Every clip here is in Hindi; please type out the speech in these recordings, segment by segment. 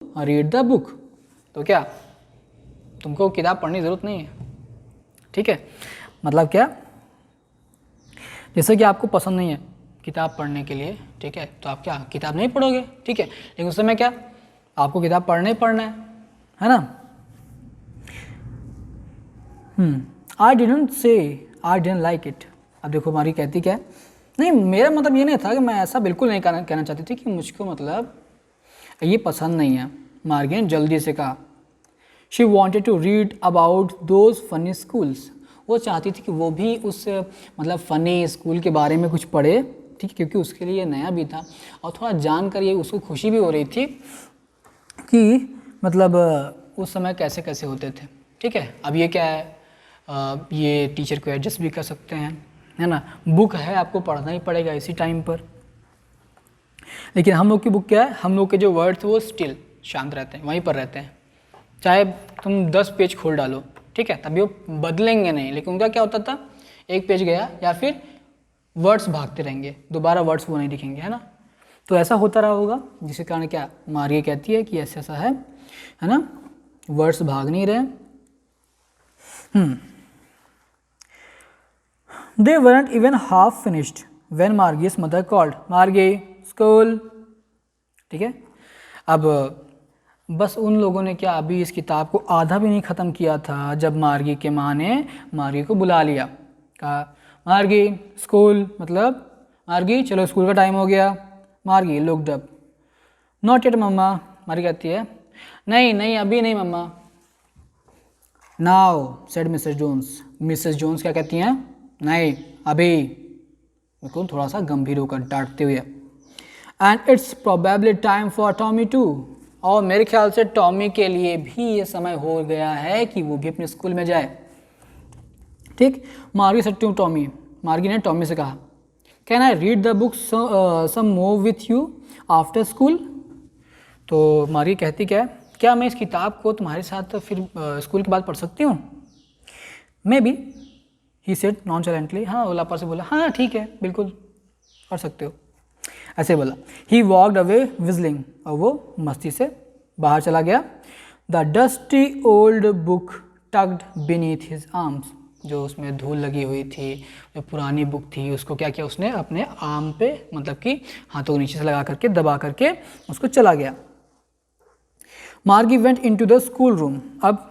Read the book. तो क्या तुमको किताब पढ़ने की ज़रूरत नहीं है, ठीक है। मतलब क्या, जैसे कि आपको पसंद नहीं है किताब पढ़ने के लिए, ठीक है, तो आप क्या किताब नहीं पढ़ोगे, ठीक है। लेकिन उस समय क्या आपको किताब पढ़ना ही पढ़ना है ना। I didn't say I didn't like it. अब देखो मारी कहती क्या है, नहीं मेरा मतलब ये नहीं था कि मैं ऐसा बिल्कुल नहीं कहना चाहती थी कि मुझको मतलब ये पसंद नहीं है। मार्गी ने जल्दी से कहा, she wanted to read about those funny schools. वो चाहती थी कि वो भी उस मतलब फ़नी स्कूल के बारे में कुछ पढ़े, ठीक है, क्योंकि उसके लिए नया भी था और थोड़ा जानकर ये उसको खुशी भी हो रही थी कि मतलब उस समय कैसे कैसे होते थे, ठीक है। अब ये क्या है, ये टीचर को एडजस्ट भी कर सकते हैं, है ना। बुक है, आपको पढ़ना ही पड़ेगा इसी टाइम पर। लेकिन हम लोग की बुक क्या है, हम लोग के जो वर्ड्स वो स्टिल शांत रहते हैं, वहीं पर रहते हैं, चाहे तुम 10 पेज खोल डालो, ठीक है, तभी वो बदलेंगे नहीं। लेकिन उनका क्या होता था, एक पेज गया या फिर वर्ड्स भागते रहेंगे, दोबारा वर्ड्स वो नहीं दिखेंगे, है ना। तो ऐसा होता रहा होगा, जिसके कारण क्या मार्गी कहती है कि ऐसा ऐसा है ना, वर्ड्स भाग नहीं रहे। दे weren't even half finished when Margie's mother called, Margie, school, ठीक है। अब बस उन लोगों ने क्या अभी इस किताब को आधा भी नहीं ख़त्म किया था जब मार्गी के माँ ने मार्गी को बुला लिया, कहा मार्गी स्कूल, मतलब मार्गी चलो स्कूल का टाइम हो गया। Margie looked up, not yet mamma. Margie कहती है नहीं नहीं अभी नहीं mamma. Now said Mrs Jones. Mrs Jones क्या कहती हैं, नहीं अभी, बिल्कुल थोड़ा सा गंभीर होकर डांटते हुए। And it's probably time for Tommy too. और मेरे ख्याल से टॉमी के लिए भी ये समय हो गया है कि वो भी अपने स्कूल में जाए, ठीक। मार्गी सेड टू टॉमी, मार्गी ने टॉमी से कहा, can I read the book some more with you after school. तो मार्गी कहती क्या है, क्या मैं इस किताब को तुम्हारे साथ फिर स्कूल के बाद पढ़ सकती हूँ। Maybe, he said nonchalantly. हाँ ओलापर से बोला, हाँ ठीक है बिल्कुल पढ़ सकते हो, ऐसे बोला। ही वॉकड अवे विजलिंग, और वो मस्ती से बाहर चला गया। The dusty old book tugged beneath his arms. जो उसमें धूल लगी हुई थी, जो पुरानी बुक थी, उसको क्या किया उसने अपने आर्म पे, मतलब कि हाथों को नीचे से लगा करके दबा करके उसको चला गया। मार्गी went into the school room. अब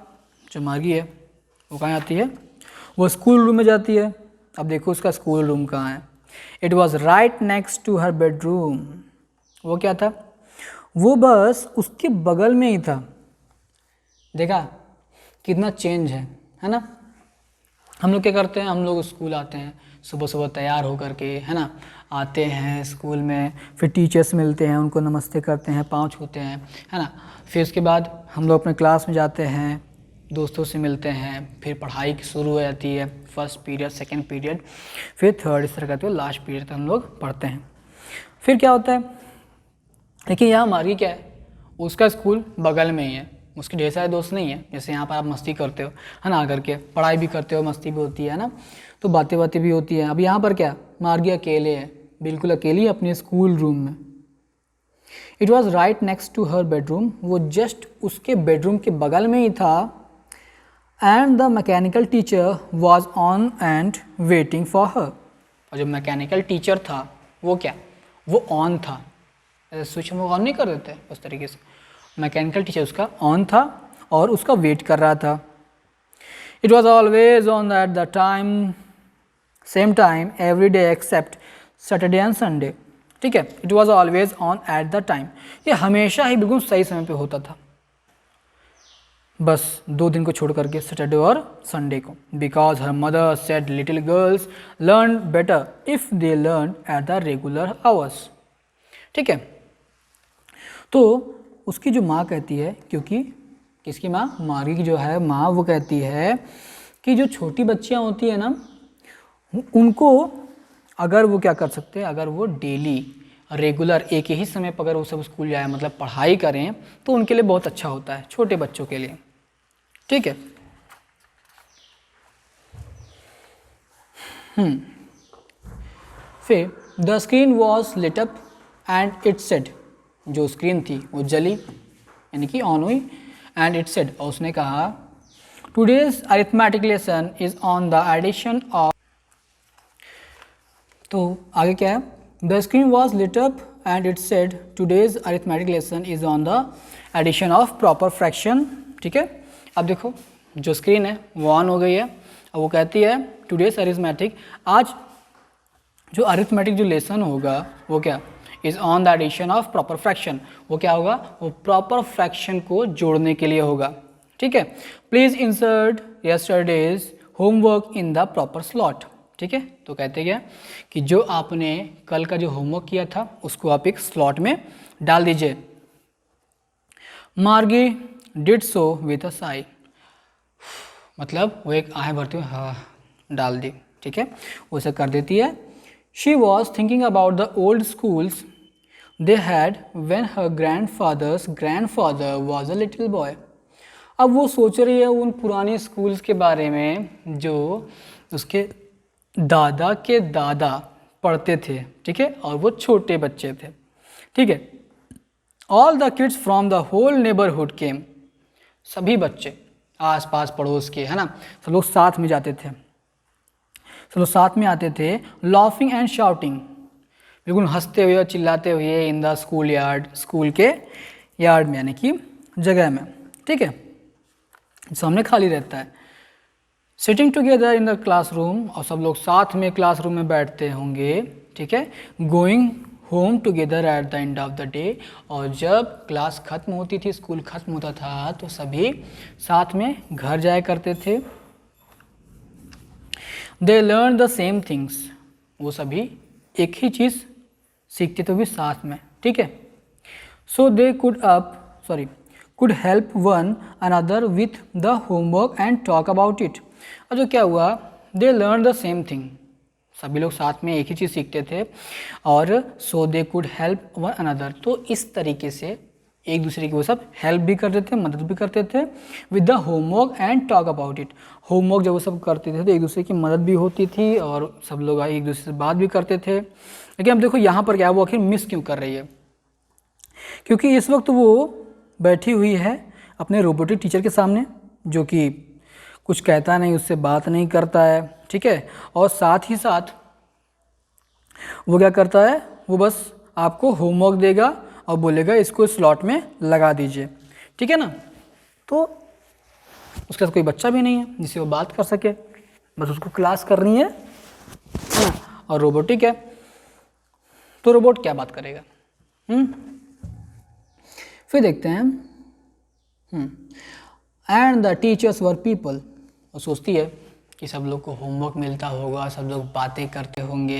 जो मार्गी है वो कहाँ आती है, वो स्कूल रूम में जाती है। अब देखो उसका स्कूल रूम कहाँ है, it was right next to her bedroom. वो क्या था, वो बस उसके बगल में ही था। देखा कितना चेंज है ना। हम लोग क्या करते हैं, हम लोग स्कूल आते हैं सुबह सुबह तैयार होकर के, है ना, आते हैं स्कूल में, फिर टीचर्स मिलते हैं, उनको नमस्ते करते हैं, पाँव छूते हैं, है ना। फिर उसके बाद हम लोग अपने क्लास में जाते हैं, दोस्तों से मिलते हैं, फिर पढ़ाई शुरू हो जाती है, फर्स्ट पीरियड, सेकंड पीरियड, फिर थर्ड, इस तरह करते हुए लास्ट पीरियड तक हम लोग पढ़ते हैं। फिर क्या होता है, लेकिन यहाँ मार्गी क्या है, उसका स्कूल बगल में ही है, उसके ढेर सारे दोस्त नहीं है, जैसे यहाँ पर आप मस्ती करते हो, है ना, आकर के पढ़ाई भी करते हो, मस्ती भी होती है ना, तो बातें बातें भी होती हैं। अब यहाँ पर क्या मार्गी अकेले है, बिल्कुल अकेली अपने स्कूल रूम में। It was right next to her bedroom, वो जस्ट उसके बेडरूम के बगल में ही था। And the mechanical teacher was on and waiting for her. और जो मैकेनिकल टीचर था वो क्या, वो ऑन था, स्विच हम ऑन नहीं कर देते उस तरीके से, मैकेनिकल टीचर उसका ऑन था और उसका वेट कर रहा था। It was always on at the time, same time every day except Saturday and Sunday, ठीक है। It was always on at the time, ये हमेशा ही बिल्कुल सही समय पे होता था, बस 2 दिन को छोड़ करके सैटरडे और संडे को। Because her mother said little girls learn better if they learn at the regular hours, ठीक है। तो उसकी जो माँ कहती है, क्योंकि किसकी माँ, मार्गी की जो है माँ, वो कहती है कि जो छोटी बच्चियाँ होती है ना, उनको अगर वो क्या कर सकते हैं, अगर वो डेली रेगुलर एक ही समय पर अगर वो सब स्कूल जाए, मतलब पढ़ाई करें, तो उनके लिए बहुत अच्छा होता है, छोटे बच्चों के लिए, ठीक है। फिर the screen was lit up and it said, जो स्क्रीन थी वो जली यानी कि ऑन हुई। एंड इट सेड, और उसने कहा today's arithmetic lesson is on the addition of, तो आगे क्या है, the screen was lit up and it said today's arithmetic lesson is on the addition of proper fraction. ठीक है, अब देखो जो स्क्रीन है वो ऑन हो गई है, और वो कहती है टुडेज अरिथमेटिक, आज जो अरिथमेटिक जो लेसन होगा वो क्या, is on the addition of proper fraction, वो क्या होगा, वो प्रॉपर फ्रैक्शन को जोड़ने के लिए होगा। ठीक है, please insert yesterday's homework in the proper slot. ठीक है, तो कहते क्या कि जो आपने कल का जो होमवर्क किया था उसको आप एक स्लॉट में डाल दीजिए। मार्गी did so with a Sai, मतलब वो एक आहे भरती हुई हाँ डाल दी। ठीक है, वो ऐसा कर देती है। She was thinking about the old schools they had when her grandfather was a little boy. अब वो सोच रही है उन पुराने स्कूल्स के बारे में जो उसके दादा के दादा पढ़ते थे। ठीक है, और वो छोटे बच्चे थे। ठीक है, all the kids from the whole neighbourhood came, सभी बच्चे आस पास पड़ोस के, है ना, सब लोग साथ में जाते थे, सब लोग साथ में आते थे। लॉफिंग एंड शाउटिंग, बिल्कुल हंसते हुए और चिल्लाते हुए, in the school yard, school के यार्ड में यानी कि जगह में। ठीक है, सामने खाली रहता है। Sitting together in the classroom, और सब लोग साथ में क्लासरूम में बैठते होंगे। ठीक है, going home together at the end of the day, और जब क्लास खत्म होती थी, स्कूल खत्म होता था, तो सभी साथ में घर जाया करते थे। दे लर्न द सेम थिंग्स, वो सभी एक ही चीज़ सीखते थे भी साथ में। ठीक है, so they could help one another with the homework and talk about it. और जो क्या हुआ, they learn the same thing, सभी लोग साथ में एक ही चीज़ सीखते थे, और so they could help one another, तो इस तरीके से एक दूसरे की वो सब हेल्प भी करते थे, मदद भी करते थे। With the homework and talk about it, homework जब वो सब करते थे तो एक दूसरे की मदद भी होती थी और सब लोग एक दूसरे से बात भी करते थे। लेकिन अब देखो यहाँ पर क्या, वो आखिर मिस क्यों कर रही है, क्योंकि इस वक्त वो बैठी हुई है अपने रोबोटिक टीचर के सामने, जो कि कुछ कहता नहीं, उससे बात नहीं करता है। ठीक है, और साथ ही साथ वो क्या करता है, वो बस आपको होमवर्क देगा और बोलेगा इसको स्लॉट में लगा दीजिए। ठीक है ना, तो उसके साथ कोई बच्चा भी नहीं है जिससे वो बात कर सके, बस उसको क्लास करनी है ना, और रोबोटिक है तो रोबोट क्या बात करेगा। फिर देखते हैं, and the teachers were people, और सोचती है कि सब लोग को होमवर्क मिलता होगा, सब लोग बातें करते होंगे,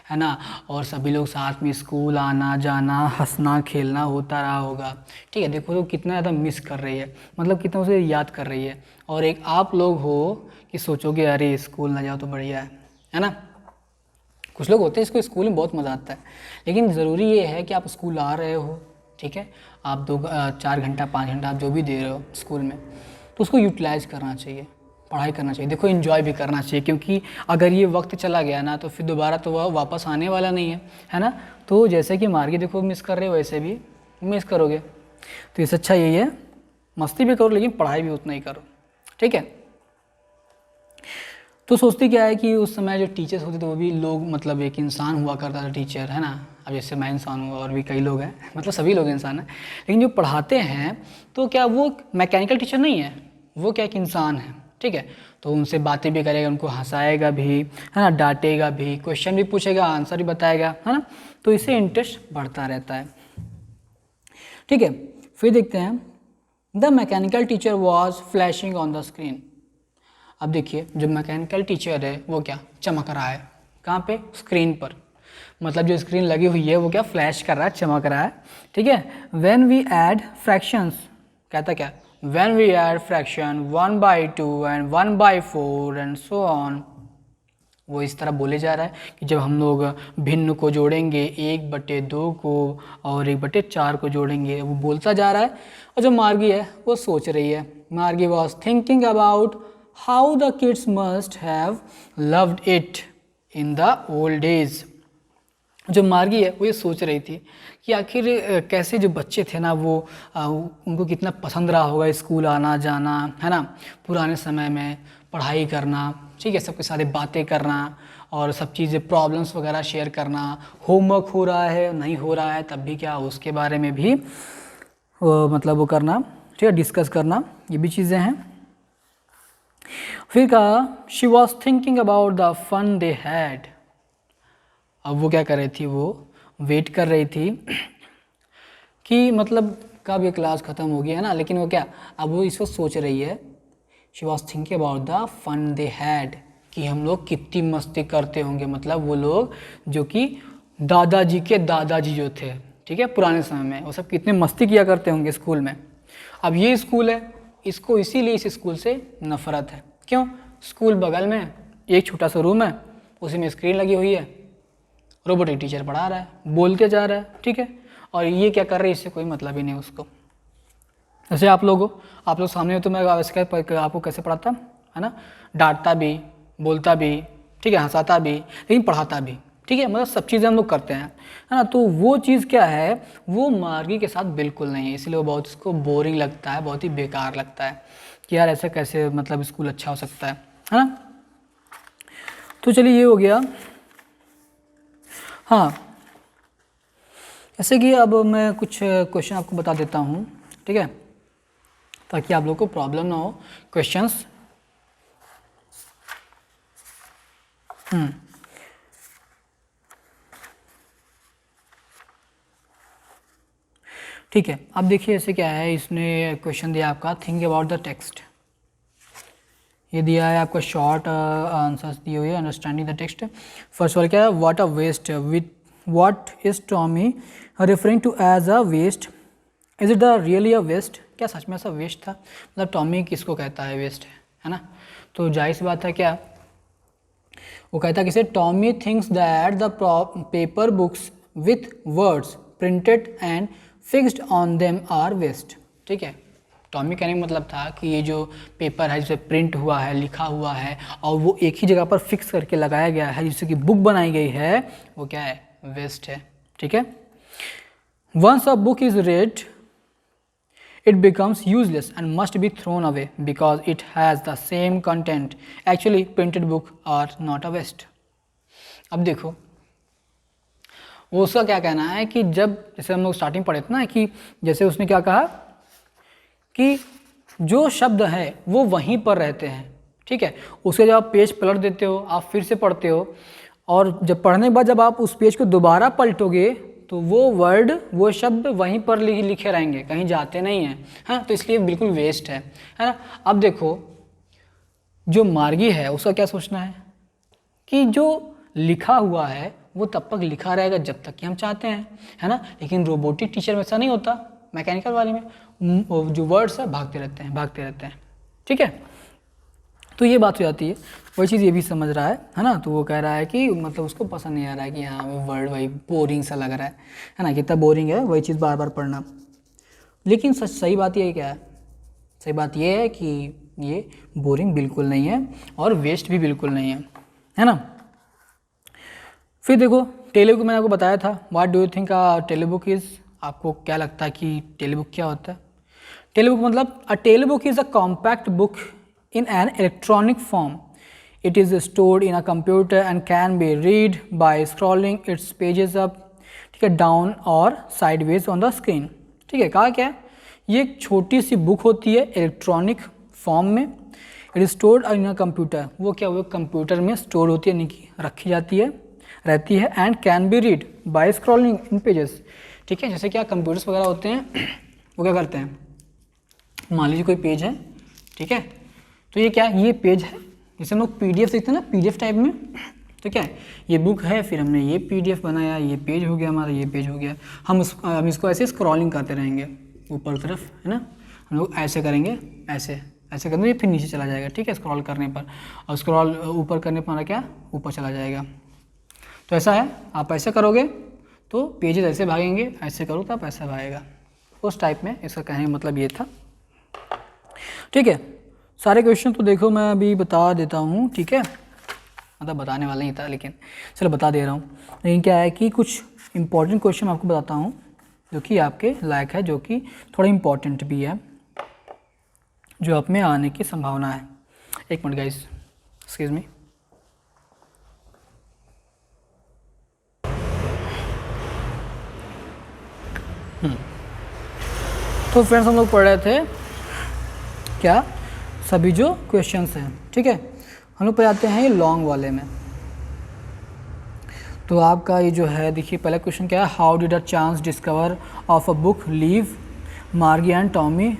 है ना, और सभी लोग साथ में स्कूल आना जाना, हंसना खेलना होता रहा होगा। ठीक है, देखो तो कितना ज़्यादा मिस कर रही है, मतलब कितना उसे याद कर रही है। और एक आप लोग हो कि सोचोगे अरे स्कूल ना जाओ तो बढ़िया है ना। कुछ लोग होते हैं इसको स्कूल में बहुत मज़ा आता है, लेकिन ज़रूरी ये है कि आप स्कूल आ रहे हो, ठीक है, आप 4 घंटा 5 घंटा आप जो भी दे रहे हो स्कूल में, तो उसको यूटिलाइज़ करना चाहिए, पढ़ाई करना चाहिए, देखो एंजॉय भी करना चाहिए, क्योंकि अगर ये वक्त चला गया ना तो फिर दोबारा तो वह वापस आने वाला नहीं है ना। तो जैसे कि मार्गी देखो मिस कर रहे हो, वैसे भी मिस करोगे, तो इससे अच्छा यही है मस्ती भी करो लेकिन पढ़ाई भी उतना ही करो। ठीक है, तो सोचती क्या है कि उस समय जो टीचर्स होते थे वो भी लोग, मतलब एक इंसान हुआ करता था टीचर, है ना। अब जैसे मैं इंसान हूँ और भी कई लोग हैं, मतलब सभी लोग इंसान हैं, लेकिन जो पढ़ाते हैं तो क्या वो मैकेनिकल टीचर नहीं है, वो क्या एक इंसान है। ठीक है, तो उनसे बातें भी करेगा, उनको हंसाएगा भी, है ना, डांटेगा भी, क्वेश्चन भी पूछेगा, आंसर भी बताएगा, है ना, तो इससे इंटरेस्ट बढ़ता रहता है। ठीक है, फिर देखते हैं, the mechanical teacher was flashing on the screen. अब देखिए जो मैकेनिकल टीचर है वो क्या चमक रहा है, कहाँ पे, स्क्रीन पर, मतलब जो स्क्रीन लगी हुई है वो क्या फ्लैश कर रहा है, चमक रहा है। ठीक है, व्हेन वी ऐड फ्रैक्शंस, कहता क्या, when we add fraction 1/2 and 1/4 and so on, वो इस तरह बोले जा रहा है कि जब हम लोग भिन्न को जोड़ेंगे 1/2 को और 1/4 को जोड़ेंगे, वो बोलता जा रहा है। और जो मार्गी है वो सोच रही है, मार्गी was thinking about how the kids must have loved it in the old days. जो मार्गी है वो ये सोच रही थी कि आखिर कैसे जो बच्चे थे ना वो उनको कितना पसंद रहा होगा स्कूल आना जाना, है ना, पुराने समय में पढ़ाई करना, ठीक है, सबके साथ बातें करना और सब चीज़ें प्रॉब्लम्स वगैरह शेयर करना, होमवर्क हो रहा है नहीं हो रहा है तब भी क्या उसके बारे में भी मतलब वो करना, ठीक है, डिस्कस करना, ये भी चीज़ें हैं। फिर कहा she was thinking about the fun they had. अब वो क्या कर रही थी, वो वेट कर रही थी कि मतलब कब ये क्लास ख़त्म होगी, है ना, लेकिन वो क्या अब वो इसको सोच रही है। She was thinking about the fun they had, कि हम लोग कितनी मस्ती करते होंगे, मतलब वो लोग जो कि दादाजी के दादाजी जो थे, ठीक है, पुराने समय में वो सब कितने मस्ती किया करते होंगे स्कूल में। अब ये स्कूल है, इसको इसीलिए इस स्कूल से नफरत है। क्यों? स्कूल बगल में एक छोटा सा रूम है, उसी में स्क्रीन लगी हुई है, रोबोटिक टीचर पढ़ा रहा है, बोलते जा रहा है, ठीक है, और ये क्या कर रहे हैं इससे कोई मतलब ही नहीं उसको। जैसे आप लोग सामने हो तो मैं वैसे आपको कैसे पढ़ाता, है ना, डांटता भी, बोलता भी, ठीक है, हंसाता भी, लेकिन पढ़ाता भी, ठीक है, मतलब सब चीज़ें हम लोग करते हैं, है ना। तो वो चीज़ क्या है, वो मार्गी के साथ बिल्कुल नहीं है, इसलिए वो बहुत उसको बोरिंग लगता है, बहुत ही बेकार लगता है कि यार ऐसे कैसे मतलब स्कूल अच्छा हो सकता है ना। तो चलिए ये हो गया। हाँ, ऐसे कि अब मैं कुछ क्वेश्चन आपको बता देता हूँ, ठीक है, ताकि आप लोग को प्रॉब्लम ना हो क्वेश्चंस। ठीक है, अब देखिए ऐसे क्या है, इसने क्वेश्चन दिया आपका थिंक अबाउट द टेक्स्ट। ये दिया है आपका शॉर्ट आंसर्स दिए हुए, अंडरस्टैंडिंग द टेक्स्ट। फर्स्ट वाला क्या है, what a waste, with what is Tommy referring to as a waste, is it the really a waste, क्या सच में ऐसा वेस्ट था, मतलब टॉमी किसको कहता है वेस्ट है ना। तो जाहिर सी बात है क्या, वो कहता है किसे, Tommy thinks that the paper books with words printed and fixed on them are waste, ठीक है। टॉमी कहने का मतलब था कि ये जो पेपर है जिसे प्रिंट हुआ है, लिखा हुआ है और वो एक ही जगह पर फिक्स करके लगाया गया है जिससे कि बुक बनाई गई है, वो क्या है, वेस्ट है, ठीक है। Once a book is read it becomes useless and must be thrown away because it has the same content. Actually printed book are not a waste. अब देखो वो उसका क्या कहना है कि जब जैसे हम लोग स्टार्टिंग पढ़े थे ना कि जैसे उसने क्या कहा कि जो शब्द है वो वहीं पर रहते हैं, ठीक है, उसके जब आप पेज पलट देते हो, आप फिर से पढ़ते हो और जब पढ़ने के बाद जब आप उस पेज को दोबारा पलटोगे तो वो वर्ड, वो शब्द वहीं पर लिखे रहेंगे, कहीं जाते नहीं हैं, हाँ, तो इसलिए बिल्कुल वेस्ट है ना। अब देखो जो मार्गी है उसका क्या सोचना है कि जो लिखा हुआ है वो तब तक लिखा रहेगा जब तक कि हम चाहते हैं, है ना, लेकिन रोबोटिक टीचर में ऐसा नहीं होता, मैकेनिकल वाले में जो वर्ड्स है भागते रहते हैं, ठीक है। तो ये बात हो जाती है, वही चीज़ ये भी समझ रहा है ना, तो वो कह रहा है कि मतलब उसको पसंद नहीं आ रहा है कि हाँ वो वर्ड वही बोरिंग सा लग रहा है ना, कितना बोरिंग है वही चीज़ बार बार पढ़ना। लेकिन सही बात ये क्या है, सही बात ये है कि ये बोरिंग बिल्कुल नहीं है और वेस्ट भी बिल्कुल नहीं है ना। फिर देखो टेलीबुक मैंने आपको बताया था, what do you think telebook is, आपको क्या लगता है कि टेलीबुक क्या होता है। टेलीबुक मतलब a telebook is a compact book in an electronic form. It is stored in a computer and can be read by scrolling its pages up, ठीक है, down और sideways on the screen, ठीक है। कहा क्या है, ये एक छोटी सी बुक होती है इलेक्ट्रॉनिक फॉर्म में, it is stored in a computer, वो क्या वो कंप्यूटर में स्टोर होती है, यानी कि रखी जाती है, रहती है, and can be read by scrolling in pages, ठीक है। जैसे क्या कंप्यूटर्स वगैरह होते हैं वो क्या करते हैं, मान लीजिए कोई पेज है, ठीक है, तो ये क्या ये पेज है, जैसे हम लोग पीडीएफ देखते हैं ना, पीडीएफ टाइप में, तो क्या है ये बुक है, फिर हमने ये पीडीएफ बनाया, ये पेज हो गया हमारा, ये पेज हो गया, हम इसको ऐसे स्क्रॉलिंग करते रहेंगे ऊपर तरफ, है ना, हम लोग ऐसे करेंगे, ऐसे करेंगे, फिर नीचे चला जाएगा, ठीक है, स्क्रॉल करने पर, और स्क्रॉल ऊपर करने पर हमारा क्या ऊपर चला जाएगा। तो ऐसा है, आप ऐसे करोगे तो पेजेस ऐसे भागेंगे, ऐसे करो तो आप ऐसा भागेगा, उस टाइप में इसका कहने का मतलब ये था, ठीक है। सारे क्वेश्चन तो देखो मैं अभी बता देता हूँ, ठीक है। मतलब बताने वाला नहीं था, लेकिन चलो बता दे रहा हूँ। लेकिन क्या है कि कुछ इंपॉर्टेंट क्वेश्चन आपको बताता हूँ जो कि आपके लायक है, जो कि थोड़ा इंपॉर्टेंट भी है, जो आप में आने की संभावना है। एक मिनट गाइस, एक्सक्यूज मी। तो फ्रेंड्स हम लोग पढ़ रहे थे क्या, सभी जो क्वेश्चंस हैं, ठीक है। हम लोग पे आते हैं ये लॉन्ग वाले में। तो आपका ये जो है, देखिए पहला क्वेश्चन क्या है, how did a chance discover of a book leave Margie and Tommy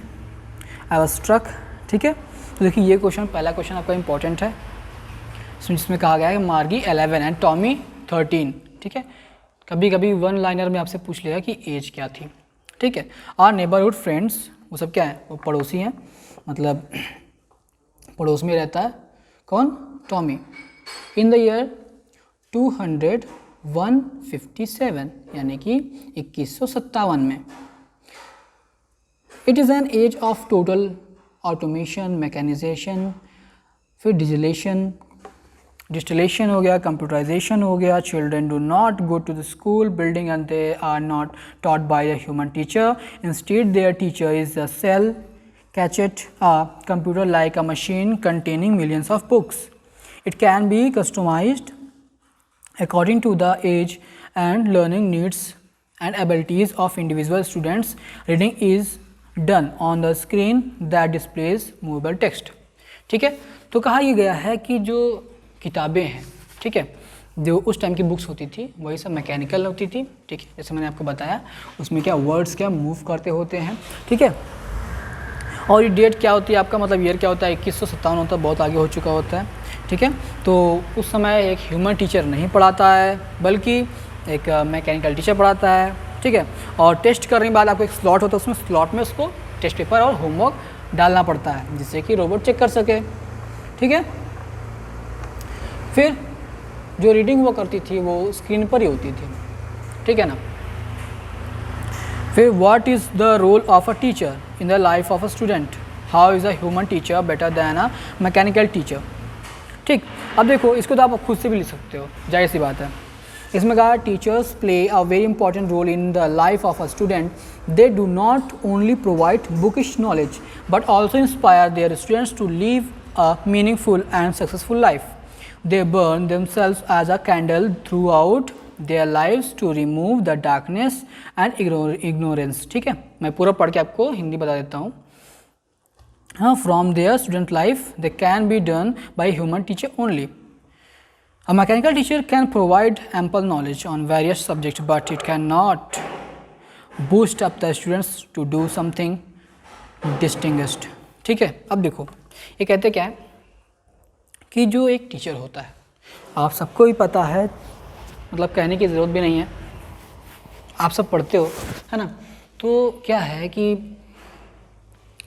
I was struck, ठीक है। तो देखिए ये क्वेश्चन, पहला क्वेश्चन आपका इंपॉर्टेंट है, जिसमें कहा गया है मार्गी 11 एंड टॉमी 13, ठीक है। कभी कभी वन लाइनर में आपसे पूछ लेगा कि एज क्या थी, ठीक है। और नेबरहुड फ्रेंड्स, वो सब क्या है, वो पड़ोसी हैं, मतलब पड़ोस में रहता है कौन, टॉमी। इन द ईयर 257 यानी कि 2157 में। It is an age of total automation, mechanisation, फिर डिजिटलेशन हो गया, कंप्यूटराइजेशन हो गया, children do not go to the school building and they are not taught by the human teacher, instead their teacher is a cell cachet a computer like a machine containing millions of books. It can be customized according to the age and learning needs and abilities of individual students. Reading is done on the screen that displays movable text. ठीक है। तो कहा यह गया है कि जो किताबें हैं, ठीक है, जो उस टाइम की बुक्स होती थी वही सब मैकेनिकल होती थी, ठीक है। जैसे मैंने आपको बताया, उसमें क्या वर्ड्स क्या मूव करते होते हैं, ठीक है। और ये डेट क्या होती है आपका, मतलब ईयर क्या होता है, 2157 होता है, बहुत आगे हो चुका होता है, ठीक है। तो उस समय एक ह्यूमन टीचर नहीं पढ़ाता है, बल्कि एक मैकेनिकल टीचर पढ़ाता है, ठीक है। और टेस्ट करने के बाद आपको एक स्लॉट होता है, उसमें स्लॉट में उसको टेस्ट पेपर और होमवर्क डालना पड़ता है, जिससे कि रोबोट चेक कर सके, ठीक है। फिर जो रीडिंग वो करती थी वो स्क्रीन पर ही होती थी, ठीक है ना। फिर what is the role of a teacher in the life of a student, how is a human teacher better than a mechanical teacher, ठीक। अब देखो इसको तो आप खुद से भी लिख सकते हो, जाहिर सी बात है। इसमें कहा teachers play a very important role in the life of a student, they do not only provide bookish knowledge but also inspire their students to live a meaningful and successful life. They burn themselves as a candle throughout their lives to remove the darkness and ignorance, ठीक है। मैं पूरा पढ़ के आपको हिंदी बता देता हूँ। हाँ, from their student life they can be done by human teacher only. A mechanical teacher can provide ample knowledge on various subjects but it cannot boost up the students to do something distinguished, ठीक है। अब देखो ये कहते क्या है कि जो एक टीचर होता है, आप सबको ही पता है, मतलब कहने की ज़रूरत भी नहीं है, आप सब पढ़ते हो, है ना। तो क्या है कि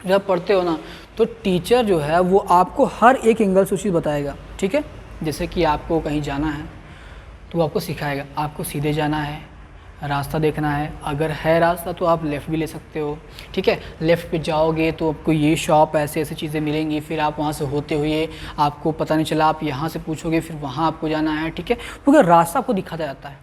जब पढ़ते हो ना, तो टीचर जो है वो आपको हर एक एंगल से चीज़ बताएगा, ठीक है। जैसे कि आपको कहीं जाना है तो आपको सिखाएगा, आपको सीधे जाना है, रास्ता देखना है, अगर है रास्ता तो आप लेफ़्ट भी ले सकते हो, ठीक है। लेफ़्ट पे जाओगे तो आपको ये शॉप, ऐसे ऐसे चीज़ें मिलेंगी, फिर आप वहाँ से होते हुए आपको पता नहीं चला, आप यहाँ से पूछोगे, फिर वहाँ आपको जाना है, ठीक है। क्योंकि रास्ता आपको दिखाता जाता है,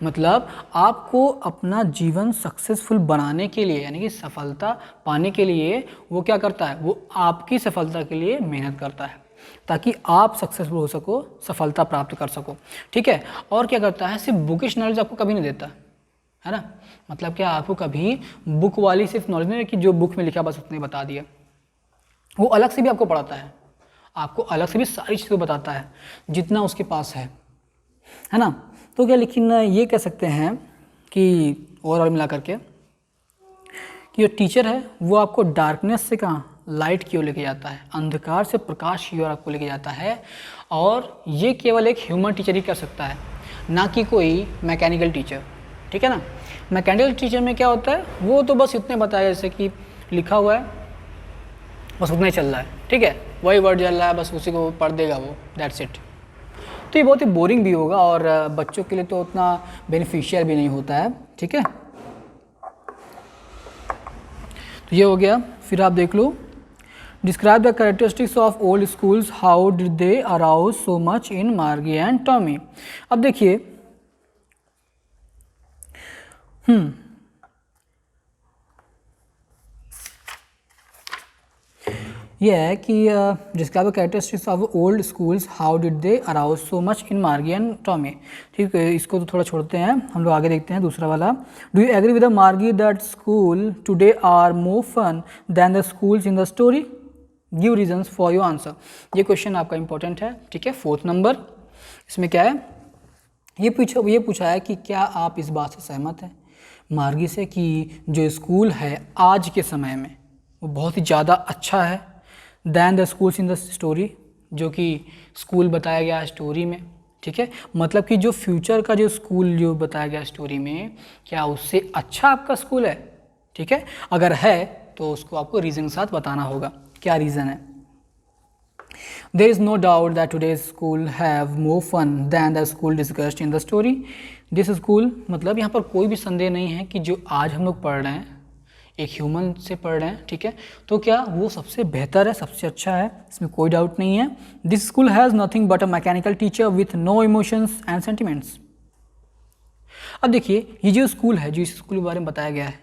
मतलब आपको अपना जीवन सक्सेसफुल बनाने के लिए, यानी कि सफलता पाने के लिए वो क्या करता है, वो आपकी सफलता के लिए मेहनत करता है ताकि आप सक्सेसफुल हो सको, सफलता प्राप्त कर सको, ठीक है। और क्या करता है, सिर्फ बुकिश नॉलेज आपको कभी नहीं देता, है ना। मतलब क्या, आपको कभी बुक वाली सिर्फ नॉलेज नहीं कि जो बुक में लिखा बस उतने बता दिया, वो अलग से भी आपको पढ़ाता है, आपको अलग से भी सारी चीज़ें बताता है जितना उसके पास है ना। तो क्या, लेकिन ये कह सकते हैं कि ओवरऑल मिला करके कि जो टीचर है वो आपको डार्कनेस से कहाँ लाइट की ओर लेके जाता है, अंधकार से प्रकाश की ओर आपको लेके जाता है। और ये केवल एक ह्यूमन टीचर ही कर सकता है, ना कि कोई मैकेनिकल टीचर, ठीक है ना। मैकेनिकल टीचर में क्या होता है, वो तो बस इतने बताया जैसे कि लिखा हुआ है बस उतना ही चल रहा है, ठीक है, वही वर्ड चल रहा है, बस उसी को पढ़ देगा वो, दैट्स इट। तो ये बहुत ही बोरिंग भी होगा और बच्चों के लिए तो उतना बेनिफिशियल भी नहीं होता है, ठीक है। तो ये हो गया। फिर आप देख लो describe the characteristics of old schools, how did they arouse so much in Margie and Tommy. अब देखिए यह है कि describe the characteristics of old schools, how did they arouse so much in Margie and Tommy. ठीक है, इसको तो थोड़ा छोड़ते हैं, हम लोग आगे देखते हैं दूसरा वाला। Do you agree with the Margie that school today are more fun than the schools in the story, give reasons for your answer. ये क्वेश्चन आपका इंपॉर्टेंट है। ठीक है, 4th नंबर। इसमें क्या है, ये पूछा है कि क्या आप इस बात से सहमत हैं मार्गी से कि जो स्कूल है आज के समय में वो बहुत ही ज़्यादा अच्छा है than the schools in the story, जो कि स्कूल बताया गया स्टोरी में। ठीक है, मतलब कि जो फ्यूचर का जो स्कूल जो बताया गया स्टोरी में, क्या उससे अच्छा आपका स्कूल है। ठीक है, अगर है तो उसको आपको रीज़न के साथ बताना होगा, क्या रीज़न है। There is no doubt that today's school have more fun than the school discussed in the story. This school मतलब यहाँ पर कोई भी संदेह नहीं है कि जो आज हम लोग पढ़ रहे हैं एक ह्यूमन से पढ़ रहे हैं। ठीक है, तो क्या वो सबसे बेहतर है, सबसे अच्छा है, इसमें कोई डाउट नहीं है। This school has nothing but a mechanical teacher with no emotions and sentiments. अब देखिए ये जो स्कूल है, जो इस स्कूल के बारे में बताया गया है,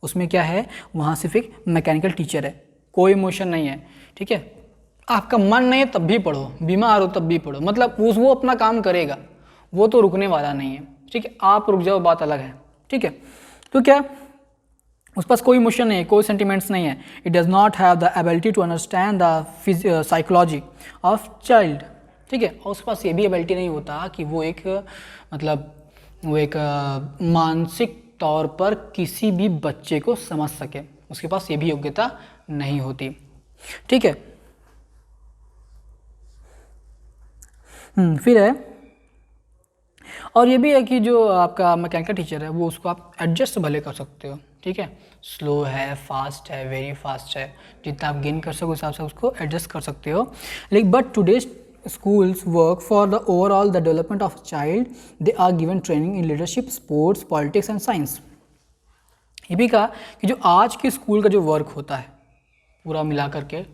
उसमें क्या है, वहाँ सिर्फ एक मैकेनिकल टीचर है, कोई इमोशन नहीं है। ठीक है, आपका मन नहीं है तब भी पढ़ो, बीमार हो तब भी पढ़ो, मतलब वो अपना काम करेगा, वो तो रुकने वाला नहीं है। ठीक है, आप रुक जाओ बात अलग है। ठीक है, तो क्या उस पास कोई इमोशन नहीं है, कोई सेंटिमेंट्स नहीं है। It does not have the ability to understand the psychology of child. ठीक है, और उसके पास ये भी एबिलिटी नहीं होता कि वो एक मानसिक तौर पर किसी भी बच्चे को समझ सके, उसके पास ये भी योग्यता नहीं होती। ठीक है, फिर है, और ये भी है कि जो आपका मैकेनिकल टीचर है वो उसको आप एडजस्ट भले कर सकते हो। ठीक है, स्लो है, फास्ट है, वेरी फास्ट है, जितना आप गेन कर सको उस हिसाब से उसको एडजस्ट कर सकते हो। लेकिन but today's schools work for the overall the development of a child. They are given training in leadership, sports, politics and science. ये भी कहा कि जो आज के स्कूल का जो वर्क होता है पूरा मिला करके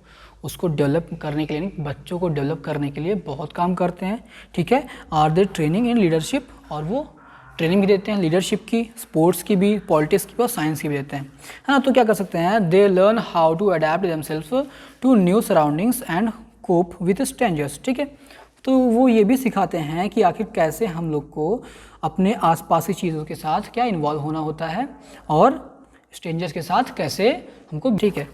उसको डेवलप करने के लिए, बच्चों को डेवलप करने के लिए बहुत काम करते हैं। ठीक है, are they training in leadership, और वो ट्रेनिंग भी देते हैं लीडरशिप की, स्पोर्ट्स की भी, पॉलिटिक्स की भी और साइंस की भी देते हैं, है ना। तो क्या कर सकते हैं, they learn how to adapt themself to new surroundings and cope with strangers. ठीक है, तो वो ये भी सिखाते हैं कि आखिर कैसे हम लोग को अपने आसपास की चीज़ों के साथ क्या इन्वॉल्व होना होता है और स्ट्रेंजर्स के साथ कैसे हमको। ठीक है,